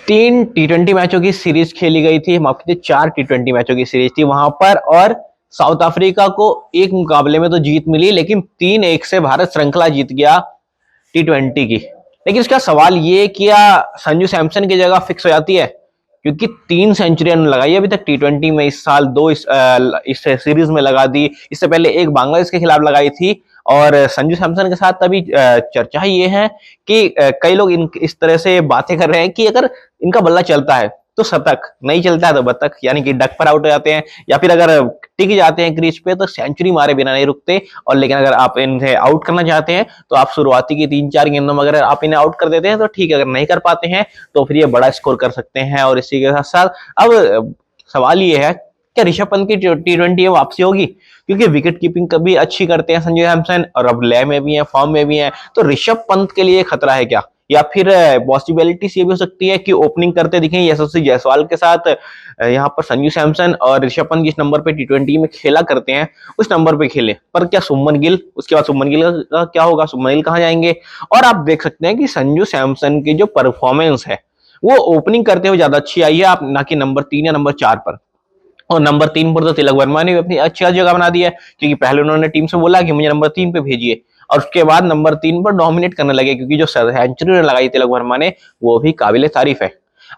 तीन T20 मैचों की सीरीज खेली गई थी, माफ कीजिए 4 T20 मैचों की सीरीज थी वहां पर, और साउथ अफ्रीका को एक मुकाबले में तो जीत मिली, लेकिन 3-1 से भारत श्रृंखला जीत गया T20 की। लेकिन इसका सवाल ये क्या संजू सैमसन की जगह फिक्स हो जाती है, क्योंकि 3 सेंचुरियन लगाई अभी तक T20 में इस साल, 2 इस सीरीज में लगा दी, इससे पहले एक बांग्लादेश के खिलाफ लगाई थी। और संजू सैमसन के साथ अभी चर्चा ये है कि कई लोग इस तरह से बातें कर रहे हैं कि अगर इनका बल्ला चलता है तो शतक, नहीं चलता है तो बतख, यानी कि डक पर आउट हो जाते हैं, या फिर अगर टिक जाते हैं क्रीज पे तो सेंचुरी मारे बिना नहीं रुकते। और लेकिन अगर आप इन्हें आउट करना चाहते हैं तो आप शुरुआती की 3-4 गेंदों में अगर आप इन्हें आउट कर देते हैं तो ठीक है, अगर नहीं कर पाते हैं तो फिर ये बड़ा स्कोर कर सकते हैं। और इसी के साथ साथ अब सवाल ये है, क्या ऋषभ पंत की T20 में वापसी होगी, क्योंकि विकेट कीपिंग कभी अच्छी करते हैं संजू सैमसन, और अब लय में भी है, फॉर्म में भी है, तो ऋषभ पंत के लिए खतरा है क्या, या फिर पॉसिबिलिटीज ये भी हो सकती है कि ओपनिंग करते दिखें यशस्वी जायसवाल के साथ यहाँ पर संजू सैमसन, और ऋषभ पंत जिस नंबर पे T20 में खेला करते हैं उस नंबर पे खेले। पर क्या शुभमन गिल, उसके बाद शुभमन गिल का क्या होगा, शुभमन गिल कहाँ जाएंगे। और आप देख सकते हैं कि संजू सैमसन की जो परफॉर्मेंस है वो ओपनिंग करते हुए ज्यादा अच्छी आई है, आप ना कि नंबर 3 या नंबर 4 पर। और नंबर 3 पर तो तिलक वर्मा ने भी अपनी अच्छी जगह बना दी है, क्योंकि पहले उन्होंने टीम से बोला कि मुझे नंबर 3 पे भेजिए, और उसके बाद नंबर 3 पर डोमिनेट करने लगे, क्योंकि जो सेंचुरी लगाई तिलक वर्मा ने वो भी काबिले तारीफ है।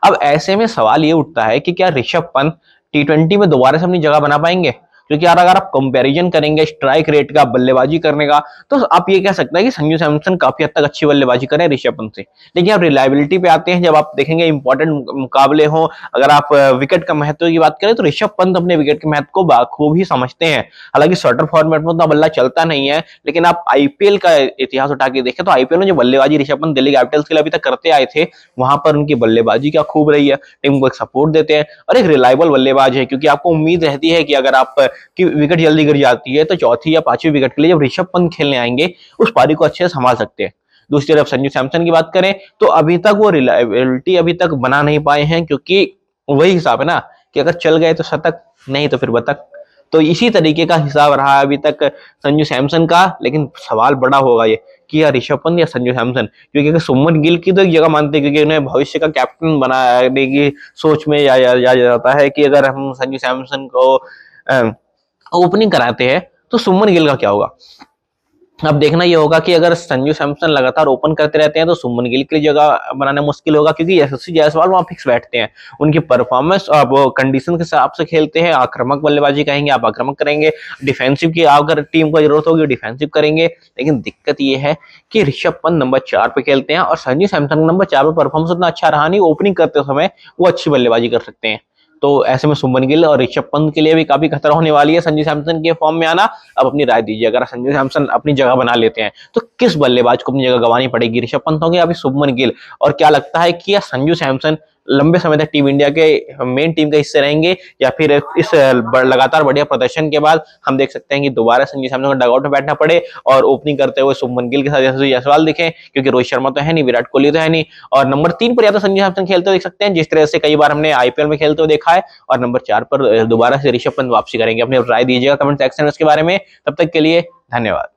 अब ऐसे में सवाल ये उठता है कि क्या ऋषभ पंत T20 में दोबारा से अपनी जगह बना पाएंगे, क्योंकि यार अगर आप कंपैरिजन करेंगे स्ट्राइक रेट का, बल्लेबाजी करने का, तो आप ये कह सकते हैं कि संजू सैमसन काफी हद तक अच्छी बल्लेबाजी करे ऋषभ पंत से। लेकिन आप रिलायबिलिटी पे आते हैं, जब आप देखेंगे इंपॉर्टेंट मुकाबले हो, अगर आप विकेट का महत्व की बात करें तो ऋषभ पंत अपने विकेट के महत्व को बाखूबी समझते हैं। हालांकि शॉर्टर फॉर्मेट में तो बल्ला चलता नहीं है, लेकिन आप आईपीएल का इतिहास उठा के देखें तो आईपीएल में जो बल्लेबाजी ऋषभ पंत दिल्ली कैपिटल्स के लिए अभी तक करते आए थे, वहां पर उनकी बल्लेबाजी क्या खूब रही है, टीम को एक सपोर्ट देते हैं, और एक रिलायबल बल्लेबाज है, क्योंकि आपको उम्मीद रहती है कि अगर आप की विकेट जल्दी गिर जाती है तो चौथी या पांचवी विकेट के लिए जब ऋषभ पंत खेलने आएंगे उस पारी को अच्छे से संभाल सकते हैं। दूसरी तरफ संजू सैमसन की बात करें तो अभी तक वो रिलायबिलिटी अभी तक बना नहीं पाए हैं, क्योंकि वही हिसाब है ना कि अगर चल गए तो शतक, नहीं तो फिर बतक। तो इसी तरीके का हिसाब रहा अभी तक संजू सैमसन का। लेकिन सवाल बड़ा होगा ये कि या ऋषभ पंत या संजू सैमसन, क्योंकि अगर सुमन गिल की तो एक जगह मानते हैं, क्योंकि उन्हें भविष्य का कैप्टन बनाने की सोच में या जाता है कि अगर हम संजू सैमसन को ओपनिंग कराते हैं तो सुमन गिल का क्या होगा। अब देखना ये होगा कि अगर संजू सैमसन लगातार ओपन करते रहते हैं तो सुमन गिल के लिए जगह बनाना मुश्किल होगा, क्योंकि यशस्वी जायसवाल वहां फिक्स बैठते हैं, उनकी परफॉर्मेंस वो कंडीशन के हिसाब से खेलते हैं। आक्रामक बल्लेबाजी कहेंगे आप आक्रामक करेंगे, डिफेंसिव की अगर टीम को जरूरत होगी डिफेंसिव करेंगे। लेकिन दिक्कत ये है कि ऋषभ पंत नंबर 4 पे खेलते हैं और संजू सैमसन नंबर 4 पर परफॉर्मेंस उतना अच्छा रहा नहीं, ओपनिंग करते समय वो अच्छी बल्लेबाजी कर सकते हैं। तो ऐसे में सुमन गिल और ऋषभ पंत के लिए भी काफी खतरा होने वाली है संजू सैमसन के फॉर्म में आना। अब अपनी राय दीजिए, अगर संजू सैमसन अपनी जगह बना लेते हैं तो किस बल्लेबाज को अपनी जगह गंवानी पड़ेगी, ऋषभ पंत होंगे या फिर शुभमन गिल। और क्या लगता है कि संजू सैमसन लंबे समय तक टीम इंडिया के मेन टीम के हिस्से रहेंगे, या फिर इस लगातार बढ़िया प्रदर्शन के बाद हम देख सकते हैं कि दोबारा संजू सैमसन को डगआउट में बैठना पड़े और ओपनिंग करते हुए शुभमन गिल के साथ यशस्वी जायसवाल दिखे, क्योंकि रोहित शर्मा तो है नहीं, विराट कोहली तो है नहीं। और नंबर 3 पर या तो संजू सैमसन खेलते हुए देख सकते हैं, जिस तरह से कई बार हमने आईपीएल में खेलते हुए देखा है, और नंबर 4 पर दोबारा से ऋषभ पंत वापसी करेंगे। अपनी राय दीजिएगा कमेंट सेक्शन में इसके बारे में। तब तक के लिए धन्यवाद।